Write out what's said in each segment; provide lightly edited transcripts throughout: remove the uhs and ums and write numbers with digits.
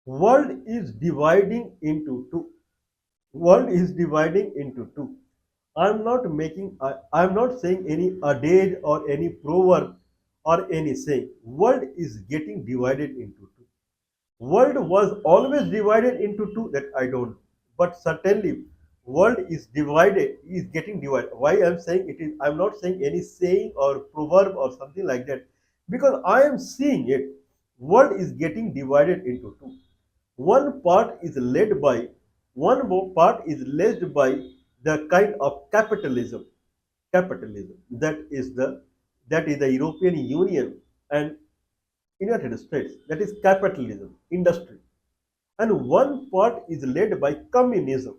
World is dividing into two. World is dividing into two. I'm not saying any adage or any proverb or any saying. World is getting divided into two. World was always divided into two, that I don't, but certainly world is divided, is getting divided. Why I'm saying it is, I'm not saying any saying or proverb or something like that, because I am seeing it. World is getting divided into two. One part is led by, one more part is led by the kind of capitalism. Capitalism, that is the European Union and United States, that is capitalism, industry. And one part is led by communism.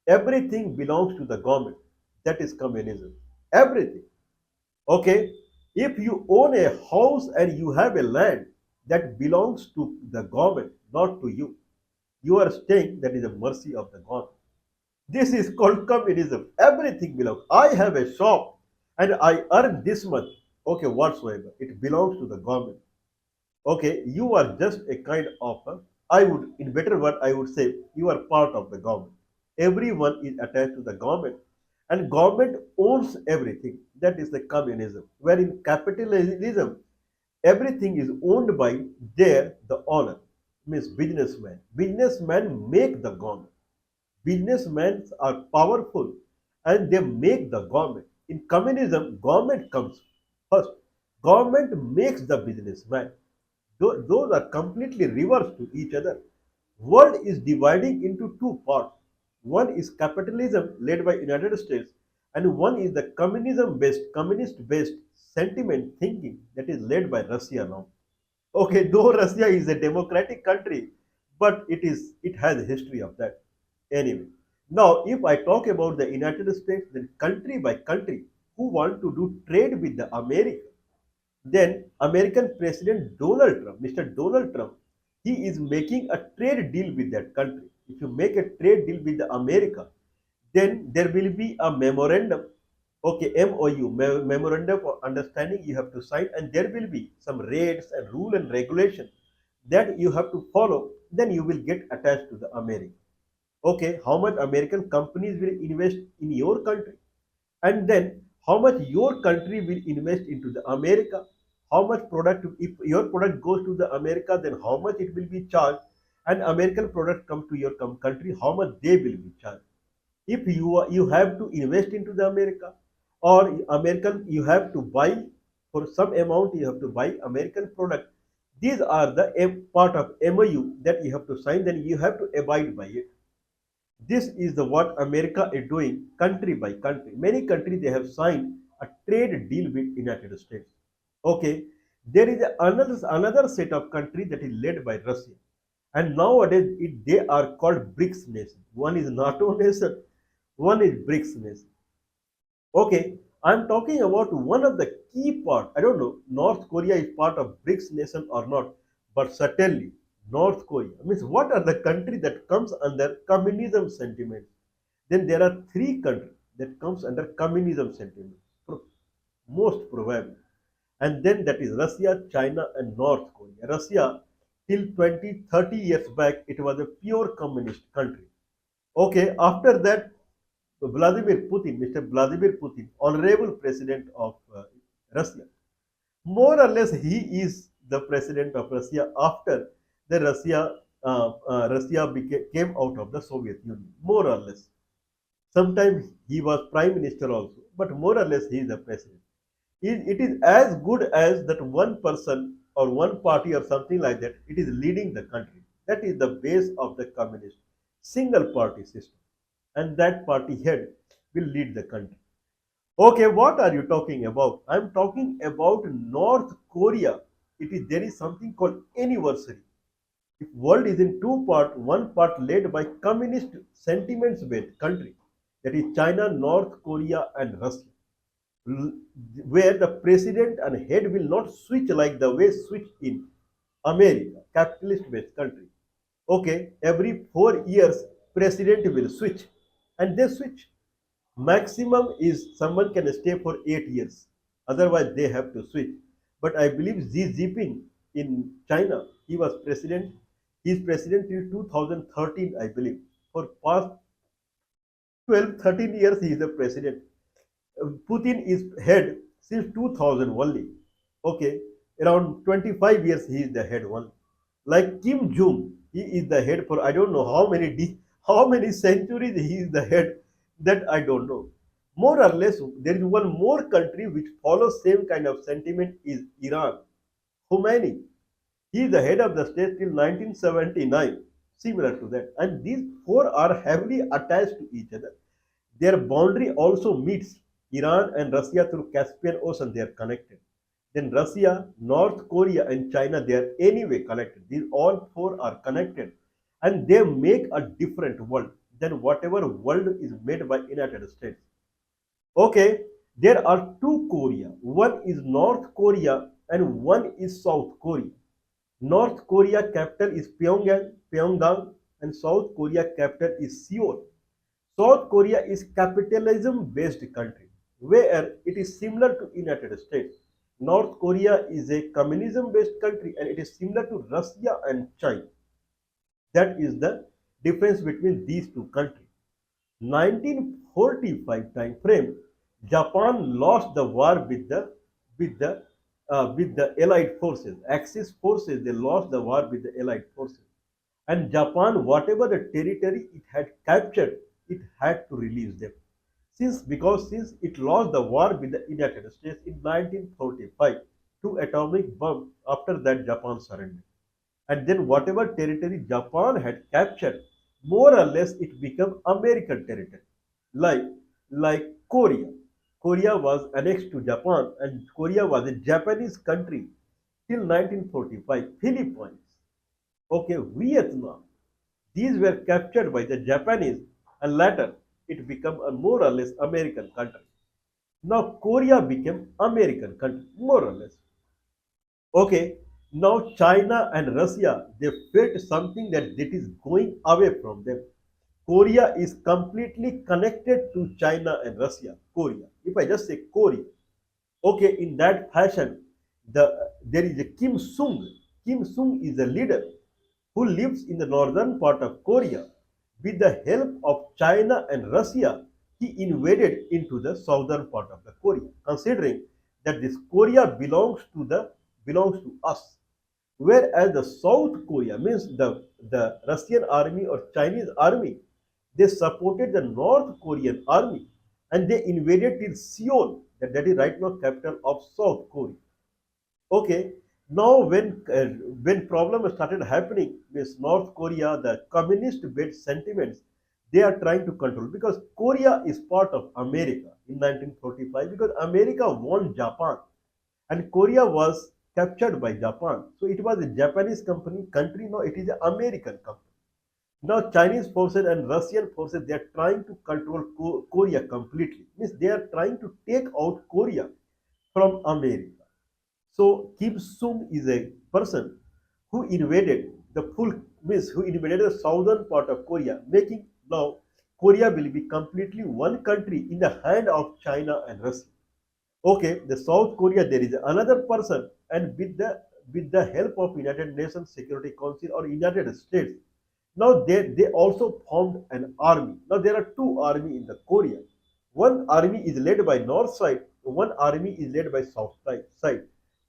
Everything belongs to the government. That is communism. Everything. Okay. If you own a house and you have a land, that belongs to the government, not to you. You are staying, that is the mercy of the government. This is called communism. Everything belongs. I have a shop and I earn this much. Okay, whatsoever. It belongs to the government. Okay, you are just a kind of a, I would, in better word, I would say you are part of the government. Everyone is attached to the government, and government owns everything. That is the communism. Where in capitalism, everything is owned by the owner, means businessman. Businessmen make the government. Businessmen are powerful and they make the government. In communism, government comes first. Government makes the businessman. Those are completely reversed to each other. World is dividing into two parts. One is capitalism led by United States, and one is the communist-based sentiment thinking that is led by Russia now. Okay, though Russia is a democratic country, but it has a history of that. Anyway, now if I talk about the United States, then country by country, who want to do trade with the America, then American President Donald Trump, Mr. Donald Trump, he is making a trade deal with that country. If you make a trade deal with the America, then there will be a memorandum, okay, MOU, memorandum of understanding you have to sign, and there will be some rates and rule and regulation that you have to follow. Then you will get attached to the America. Okay, how much American companies will invest in your country, and then how much your country will invest into the America, how much product, if your product goes to the America, then how much it will be charged, and American product come to your country, how much they will be charged. If you have to invest into the America, or American, you have to buy for some amount, you have to buy American product. These are the part of MOU that you have to sign, then you have to abide by it. This is the what America is doing country by country. Many countries, they have signed a trade deal with United States. Okay, there is another set of countries that is led by Russia, and nowadays they are called BRICS nation. One is NATO nation, one is BRICS nation. Okay, I'm talking about one of the key part. I don't know North Korea is part of BRICS nation or not, but certainly North Korea means, what are the countries that comes under communism sentiment? Then there are three countries that comes under communism sentiment, most probably, and then that is Russia, China, and North Korea. Russia till 20, 30 years back, it was a pure communist country. Okay, after that, Vladimir Putin, Mr. Vladimir Putin, honorable president of Russia, more or less he is the president of Russia after the Russia came out of the Soviet Union, more or less. Sometimes he was prime minister also, but more or less he is the president. It is as good as that one person or one party or something like that. It is leading the country. That is the base of the communist single party system, and that party head will lead the country. Okay, what are you talking about? I'm talking about North Korea. There is something called anniversary. If world is in two part, one part led by communist sentiments based country, that is China, North Korea, and Russia, where the president and head will not switch like the way switch in America, capitalist based country. Okay, every 4 years president will switch, and they switch. Maximum is someone can stay for 8 years. Otherwise, they have to switch. But I believe Xi Jinping in China, he was president. He is president till 2013, I believe. For past 12, 13 years, he is the president. Putin is head since 2000 only. Okay, around 25 years he is the head only. Like Kim Jong, he is the head for I don't know how many centuries he is the head, that I don't know. More or less, there is one more country which follows same kind of sentiment is Iran. Khomeini, he is the head of the state till 1979, similar to that. And these four are heavily attached to each other. Their boundary also meets Iran and Russia through Caspian Ocean. They are connected. Then Russia, North Korea, and China, they are anyway connected. These all four are connected, and they make a different world than whatever world is made by United States. Okay, there are two Korea. One is North Korea and one is South Korea. North Korea capital is Pyongyang, and South Korea capital is Seoul. South Korea is capitalism-based country, where it is similar to United States. North Korea is a communism-based country, and it is similar to Russia and China. That is the difference between these two countries. 1945 time frame, Japan lost the war with the with the Allied forces, Axis forces. They lost the war with the Allied forces, and Japan, whatever the territory it had captured, it had to release them. Since it lost the war with the United States in 1945 to atomic bomb, after that Japan surrendered. And then whatever territory Japan had captured, more or less it became American territory. Like like Korea. Korea was annexed to Japan, and Korea was a Japanese country till 1945. Philippines. Okay, Vietnam. These were captured by the Japanese, and later it became a more or less American country. Now Korea became American country, more or less. Okay, now China and Russia, they felt something that is going away from them. Korea is completely connected to China and Russia. Korea. If I just say Korea, okay, in that fashion, there is a Kim Sung. Kim Sung is a leader who lives in the northern part of Korea. With the help of China and Russia, he invaded into the southern part of the Korea, considering that this Korea belongs to us. Whereas the South Korea means the Russian army or Chinese army, they supported the North Korean army, and they invaded till Seoul, that is right now capital of South Korea. Okay, now when problem started happening with North Korea, the communist-based sentiments, they are trying to control, because Korea is part of America in 1945, because America won Japan and Korea was captured by Japan. So it was a Japanese country. Now it is an American company. Now Chinese forces and Russian forces, they are trying to control Korea completely. Means they are trying to take out Korea from America. So Kim Sung is a person who invaded the full means who invaded the southern part of Korea, making now Korea will be completely one country in the hand of China and Russia. Okay, the South Korea, there is another person, and with the help of United Nations Security Council or United States, now they also formed an army. Now there are two army in the Korea. One army is led by north side, one army is led by south side.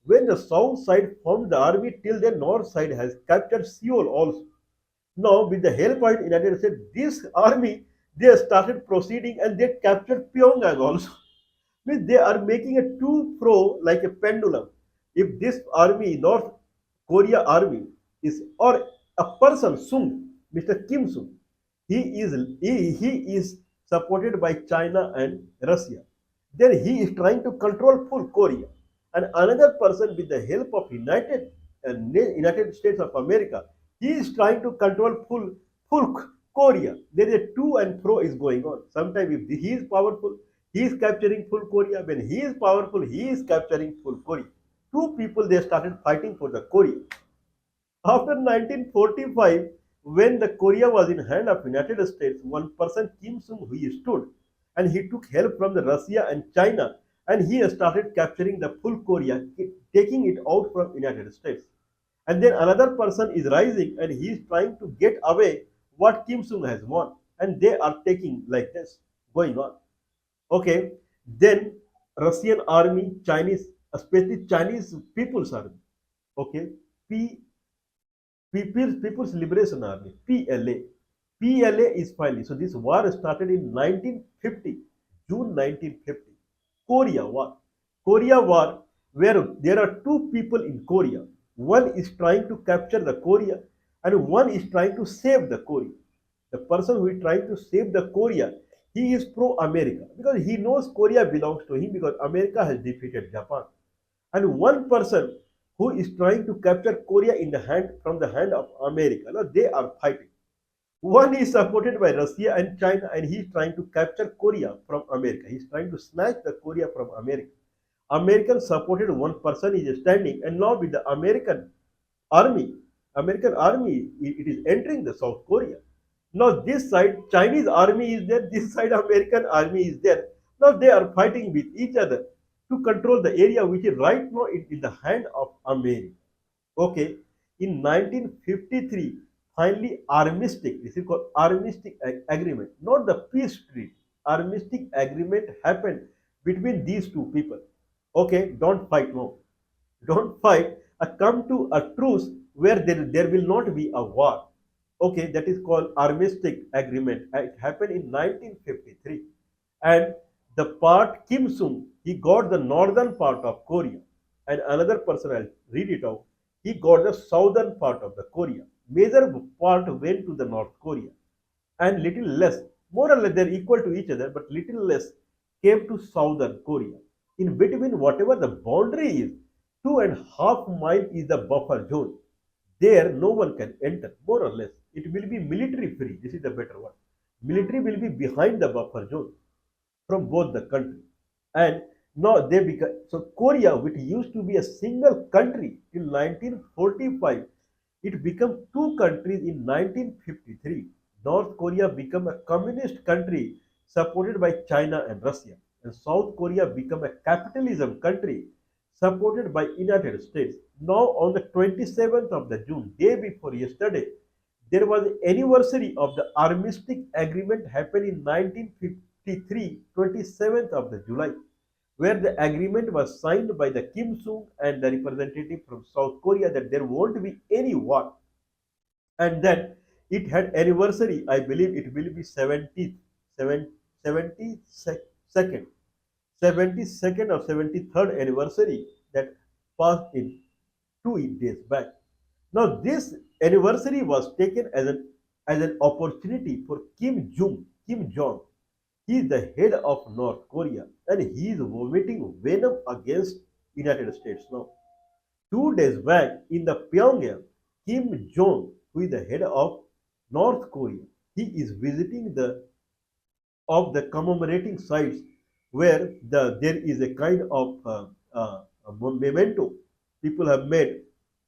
When the south side formed the army, till the north side has captured Seoul also. Now with the help of United States, this army, they started proceeding and they captured Pyongyang also. Means they are making a two pro like a pendulum. If this army, North Korea army, is or a person Sung, Mr. Kim Sung, he is supported by China and Russia. Then he is trying to control full Korea, and another person with the help of United States of America, he is trying to control full Korea. There is a to and fro is going on. Sometimes if he is powerful, he is capturing full Korea. When he is powerful, he is capturing full Korea. Two people, they started fighting for the Korea. After 1945, when the Korea was in hand of United States, one person Kim Sung Hui stood, and he took help from the Russia and China, and he started capturing the full Korea, taking it out from United States. And then another person is rising and he is trying to get away what Kim Sung has won. And they are taking like this, going on. Okay, then Russian army, Chinese, especially Chinese People's Army, okay, P, People's Liberation Army, PLA. PLA is finally, so this war started in 1950, June 1950. Korea War. Korea War, where there are two people in Korea. One is trying to capture the Korea and one is trying to save the Korea. The person who is trying to save the Korea, he is pro-America because he knows Korea belongs to him because America has defeated Japan. And one person who is trying to capture Korea in the hand from the hand of America. Now they are fighting. One is supported by Russia and China, and he is trying to capture Korea from America. He is trying to snatch the Korea from America. American supported one person is standing, and now with the army, American army, it is entering the South Korea. Now this side Chinese army is there, this side American army is there. Now they are fighting with each other to control the area which is right now in the hand of America. Okay, in 1953, finally armistice, this is called armistice agreement, not the peace treaty. Armistice agreement happened between these two people. Okay, don't fight more. Don't fight. Come to a truce where there will not be a war. Okay, that is called armistice agreement. It happened in 1953. And the part Kim Sung, he got the northern part of Korea. And another person, I'll read it out, he got the southern part of the Korea. Major part went to the North Korea. And little less, more or less they're equal to each other, but little less came to southern Korea. In between, whatever the boundary is, 2.5 miles is the buffer zone. There, no one can enter, more or less. It will be military free. This is the better one. Military will be behind the buffer zone from both the country. And now they become so Korea, which used to be a single country till 1945, it became two countries in 1953. North Korea became a communist country supported by China and Russia, and South Korea became a capitalism country supported by United States. Now on the 27th of the June, day before yesterday, there was an anniversary of the armistice agreement happened in 1953, 27th of the July, where the agreement was signed by the Kim Sung and the representative from South Korea that there won't be any war, and that it had anniversary. I believe it will be 70th, 72nd, 72nd or 73rd anniversary that passed in 2 days back. Now this anniversary was taken as an opportunity for Kim Jong. He is the head of North Korea and he is vomiting venom against United States now. 2 days back in the Pyongyang, Kim Jong, who is the head of North Korea, he is visiting the commemorating sites where there is a kind of a memento people have made,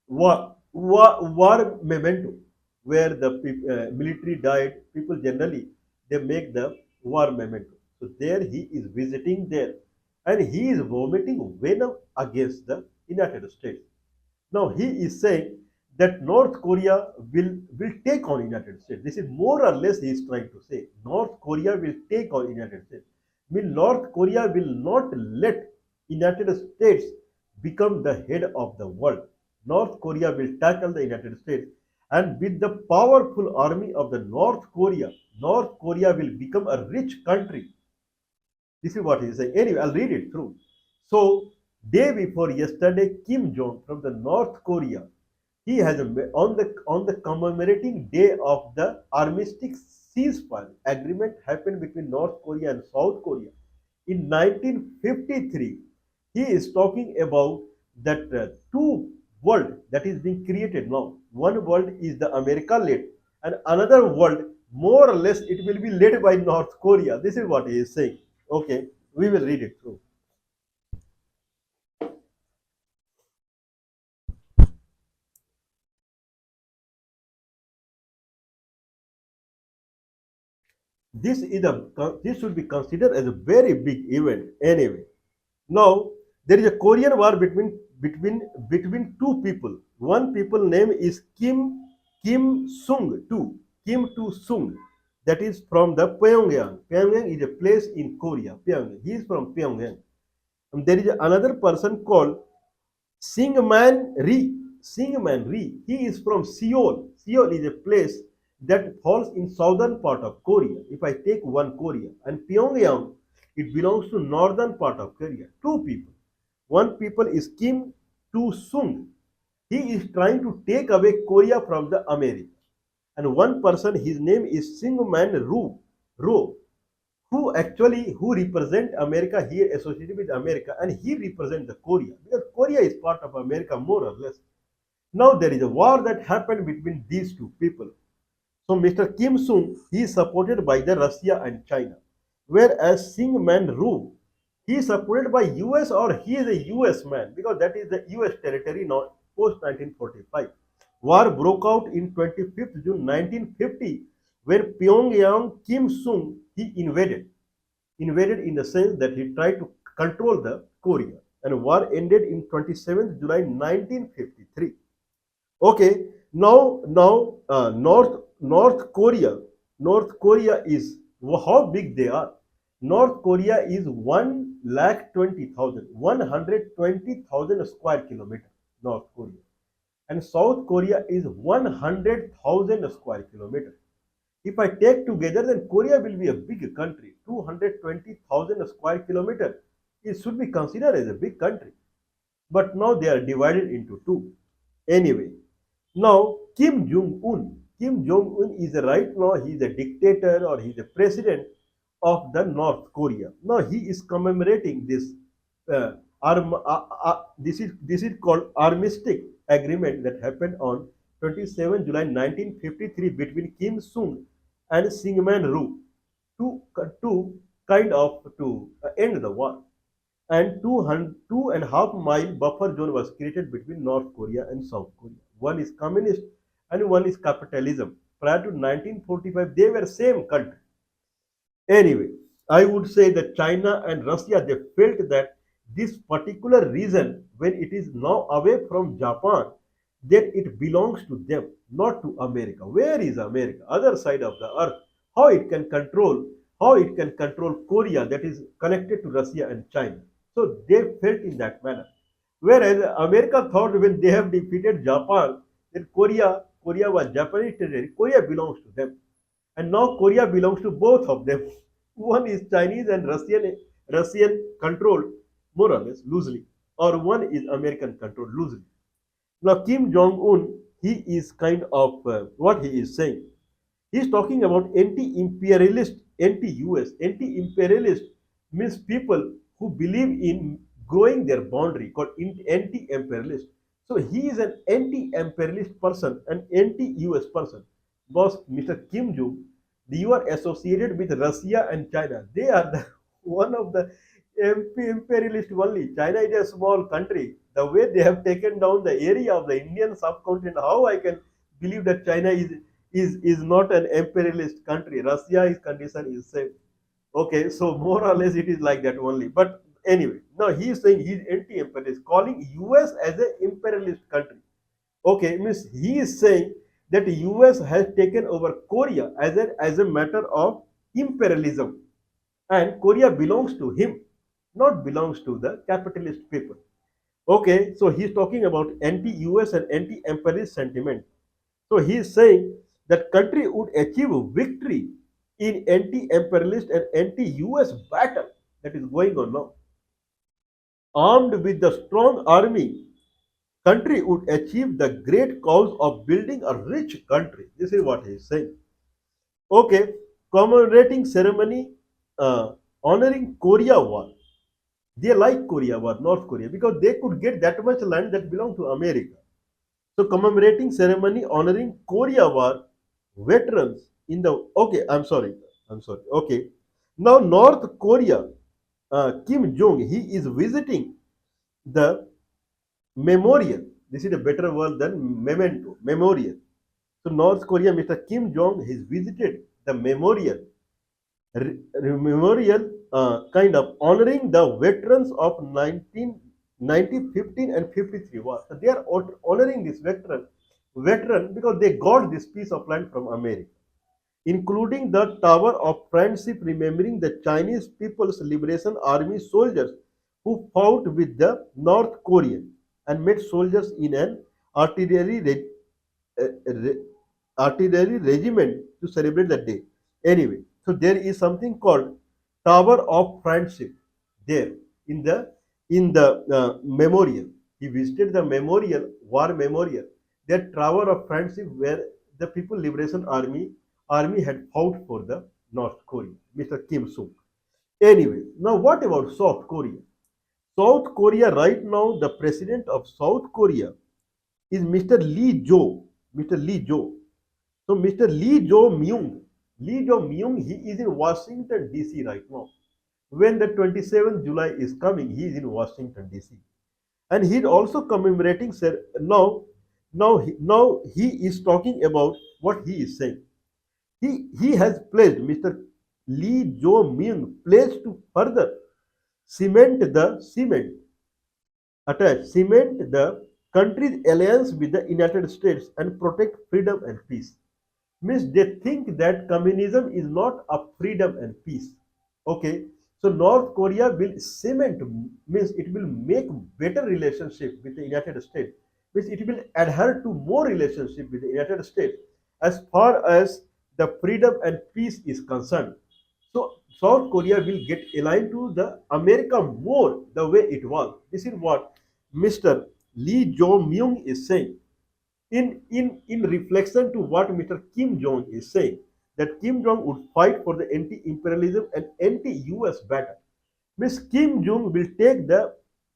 war memento, where the military died. People generally they make the war memento. So there he is visiting there, and he is vomiting venom against the United States. Now he is saying that North Korea will take on United States. This is more or less he is trying to say. North Korea will take on United States. Mean North Korea will not let United States become the head of the world. North Korea will tackle the United States, and with the powerful army of the North Korea will become a rich country. This is what he is saying. Anyway, I'll read it through. So, day before yesterday, Kim Jong from the North Korea, he has on the commemorating day of the armistice ceasefire agreement happened between North Korea and South Korea in 1953. He is talking about that two world that is being created now. One world is the America led, and another world more or less it will be led by North Korea. This is what he is saying. Okay, we will read it through. This should be considered as a very big event anyway. Now there is a Korean war between between two people. One people name is Kim Sung Tu. Kim Tu Sung. That is from the Pyongyang. Pyongyang is a place in Korea. Pyongyang. He is from Pyongyang. And there is another person called Singman Ri. Singman Ri. He is from Seoul. Seoul is a place that falls in southern part of Korea. If I take one Korea and Pyongyang, it belongs to northern part of Korea. Two people. One people is Kim Tu Sung. He is trying to take away Korea from the America. And one person, his name is Singman Ro, who represent America here, associated with America, and he represent the Korea because Korea is part of America more or less. Now there is a war that happened between these two people. So Mr. Kim Sung, he is supported by the Russia and China, whereas Sing Man Ru, he is supported by US, or he is a US man because that is the US territory now post 1945. War broke out in 25th June 1950, where Pyongyang Kim Sung he invaded in the sense that he tried to control the Korea, and war ended in 27th July 1953. Okay, now North Korea is how big they are. North Korea is 1,20,000, 120,000 square kilometer. North Korea, and South Korea is 100,000 square kilometer. If I take together, then Korea will be a big country. 220,000 square kilometer. It should be considered as a big country. But now they are divided into two. Anyway, now Kim Jong Un. Kim Jong Un is right now he is a dictator or he is a president of the North Korea. Now he is commemorating this uh, this is called armistice agreement that happened on 27 July 1953 between Kim Sung and Syngman Rhee to kind of to end the war. And 2.5 mile buffer zone was created between North Korea and South Korea. One is communist and one is capitalism. Prior to 1945, they were same country. Anyway, I would say that China and Russia they felt that this particular region, when it is now away from Japan, that it belongs to them, not to America. Where is America? Other side of the earth. How it can control? How it can control Korea that is connected to Russia and China? So they felt in that manner. Whereas America thought when they have defeated Japan, that Korea was Japanese territory. Korea belongs to them. And now Korea belongs to both of them. One is Chinese and Russian controlled more or less loosely, or one is American controlled loosely. Now Kim Jong Un, he is kind of what he is saying. He is talking about anti-imperialist, anti-US, anti-imperialist means people who believe in growing their boundary called anti-imperialist. So he is an anti-imperialist person, an anti-US person. Boss, Mr. Kim Jong, you are associated with Russia and China. They are the one of the imperialist only. China is a small country. The way they have taken down the area of the Indian subcontinent, how I can believe that China is not an imperialist country. Russia's condition is same. Okay, so more or less it is like that only. But anyway, now he is saying he is anti-imperialist, calling US as an imperialist country. Okay, means he is saying that US has taken over Korea as a matter of imperialism, and Korea belongs to him, not belongs to the capitalist people. Okay, so he's talking about anti-US and anti-imperialist sentiment. So he is saying that country would achieve victory in anti-imperialist and anti-US battle that is going on now. Armed with the strong army, country would achieve the great cause of building a rich country. This is what he is saying. Okay, commemorating ceremony honoring Korea War. They like Korea War, North Korea, because they could get that much land that belonged to America. So commemorating ceremony honoring Korea War veterans in the okay. I'm sorry. Okay, now North Korea, Kim Jong, he is visiting the memorial. This is a better word than memento. Memorial. So North Korea, Mr. Kim Jong, has visited the memorial kind of honoring the veterans of 19 1915 and 53 war. So they are honoring this veteran because they got this piece of land from America, including the Tower of Friendship, remembering the Chinese People's Liberation Army soldiers who fought with the North Korean and met soldiers in an artillery uh, re- artillery regiment to celebrate the day. Anyway, so there is something called Tower of Friendship there in the memorial. He visited the memorial, war memorial, that Tower of Friendship where the People Liberation Army had fought for the North Korea, Mr. Kim Suk. Anyway, now what about South Korea? South Korea right now, the president of South Korea is Mr. Lee Jo. Mr. Lee Jo. So Mr. Lee Jo Myung, he is in Washington D.C. right now. When the 27th July is coming, he is in Washington D.C. And he is also commemorating. Sir, now he is talking about what he is saying. He has pledged. Mr. Lee Jo Myung pledged to further cement cement the country's alliance with the United States and protect freedom and peace. Means they think that communism is not a freedom and peace. Okay, so North Korea will cement, means it will make better relationship with the United States, means it will adhere to more relationship with the United States as far as the freedom and peace is concerned. So South Korea will get aligned to the America more the way it was. This is what Mr. Lee Jo Myung is saying in reflection to what Mr. Kim Jong is saying, that Kim Jong would fight for the anti-imperialism and anti-US battle. Miss Kim Jong will take the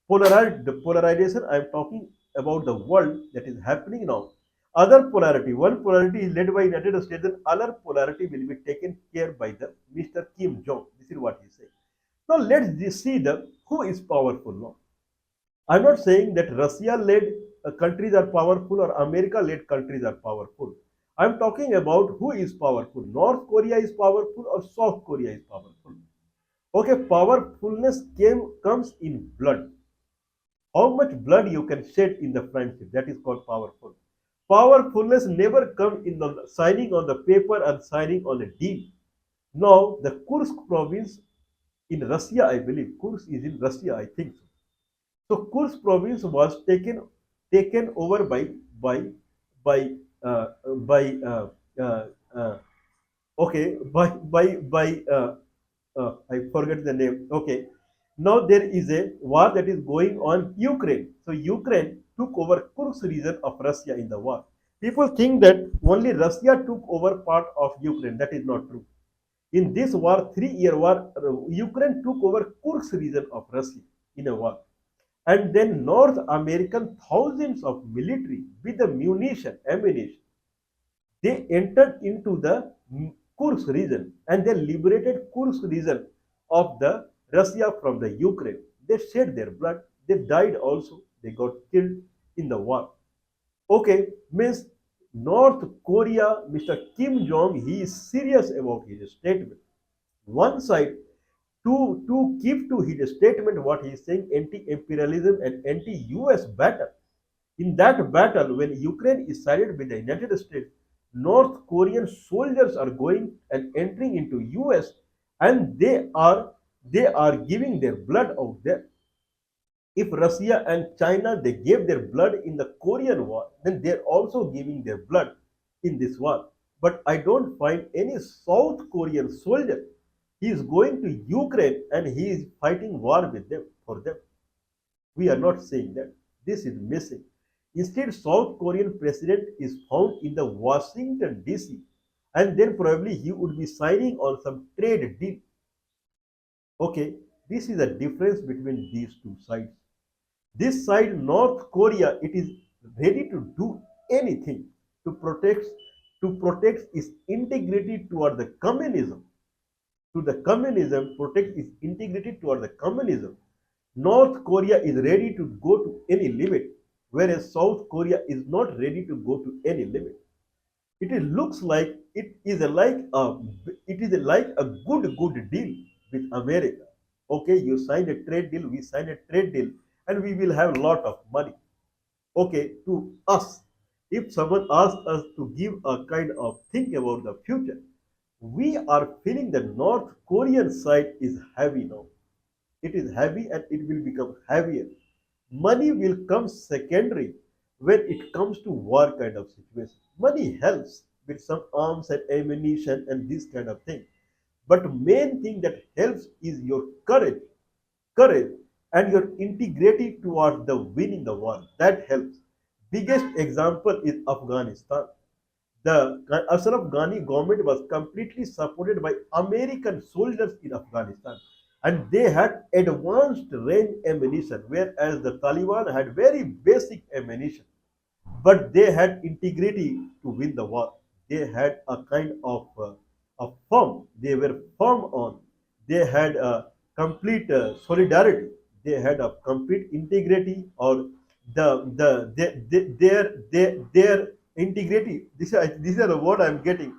polarization I am talking about the world that is happening now. Other polarity, one polarity is led by United States, and other polarity will be taken care by the Mr. Kim Jong. This is what he is saying. Now let's see the who is powerful now. I'm not saying that Russia-led countries are powerful or America-led countries are powerful. I'm talking about who is powerful. North Korea is powerful or South Korea is powerful. Okay, powerfulness comes in blood. How much blood you can shed in the friendship, that is called powerful. Powerfulness never comes in the signing on the paper and signing on a deal. Now, the Kursk province in Russia, I believe, Kursk is in Russia, I think so. So Kursk province was taken over by uh, by uh, uh, okay by I forget the name. Okay, now there is a war that is going on Ukraine. So Ukraine took over Kursk region of Russia in the war. People think that only Russia took over part of Ukraine. That is not true. In this war, 3 year war, Ukraine took over Kursk region of Russia in a war. And then North American thousands of military with the ammunition, they entered into the Kursk region and they liberated Kursk region of the Russia from the Ukraine. They shed their blood. They died also. They got killed in the war. Okay, means North Korea, Mr. Kim Jong, he is serious about his statement. One side to keep to his statement what he is saying, anti-imperialism and anti-US battle. In that battle, when Ukraine is sided with the United States, North Korean soldiers are going and entering into US, and they are giving their blood out there. If Russia and China they gave their blood in the Korean War, then they're also giving their blood in this war. But I don't find any South Korean soldier. He is going to Ukraine and he is fighting war with them for them. We are not saying that. This is missing. Instead, South Korean president is found in the Washington DC, and then probably he would be signing on some trade deal. Okay, this is the difference between these two sides. This side, North Korea, it is ready to do anything to protect its integrity toward the communism. To the communism, protect its integrity toward the communism. North Korea is ready to go to any limit, whereas South Korea is not ready to go to any limit. Looks like it is like a good deal with America. Okay, you signed a trade deal, we signed a trade deal, and we will have a lot of money. Okay, to us, if someone asks us to give a kind of think about the future, we are feeling the North Korean side is heavy now. It is heavy and it will become heavier. Money will come secondary when it comes to war kind of situation. Money helps with some arms and ammunition and this kind of thing. But main thing that helps is your courage and your integrity towards the winning the war. That helps. Biggest example is Afghanistan. The Ashraf Ghani government was completely supported by American soldiers in Afghanistan, and they had advanced range ammunition, whereas the Taliban had very basic ammunition, but they had integrity to win the war. They had a kind of a firm. They were firm on. They had a complete solidarity. They had a complete integrity, or their integrity. This is the word I'm getting.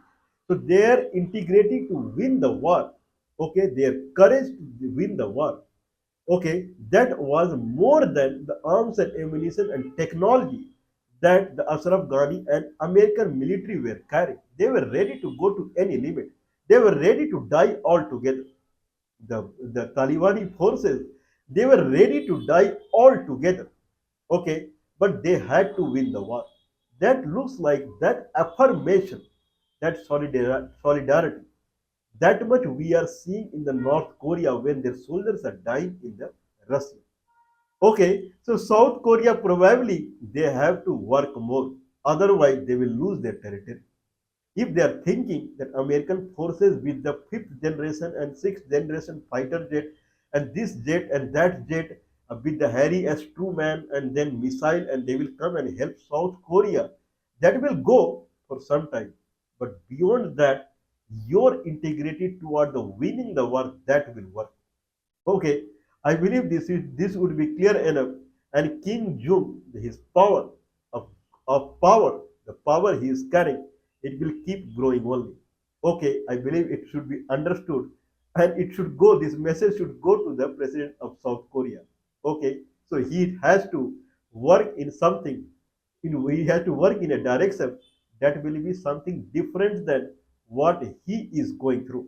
So their integrity to win the war. Okay, their courage to win the war. Okay, that was more than the arms and ammunition and technology that the Ashraf Ghani and American military were carrying. They were ready to go to any limit. They were ready to die altogether. The Talibani forces, they were ready to die altogether. Okay, but they had to win the war. That looks like that affirmation, that solidarity. That much we are seeing in the North Korea when their soldiers are dying in the Russia. Okay, so South Korea probably they have to work more, otherwise they will lose their territory. If they are thinking that American forces with the fifth generation and sixth generation fighter jet and this jet and that jet with the Harry S. Truman and then missile and they will come and help South Korea, that will go for some time. But beyond that, your integrity toward the winning the war that will work. Okay, I believe this would be clear enough. And King Jong, his power of power, the power he is carrying, it will keep growing only. Okay, I believe it should be understood, and it should go. This message should go to the president of South Korea. Okay, so he has to work in something. He has to work in a direction that will be something different than what he is going through.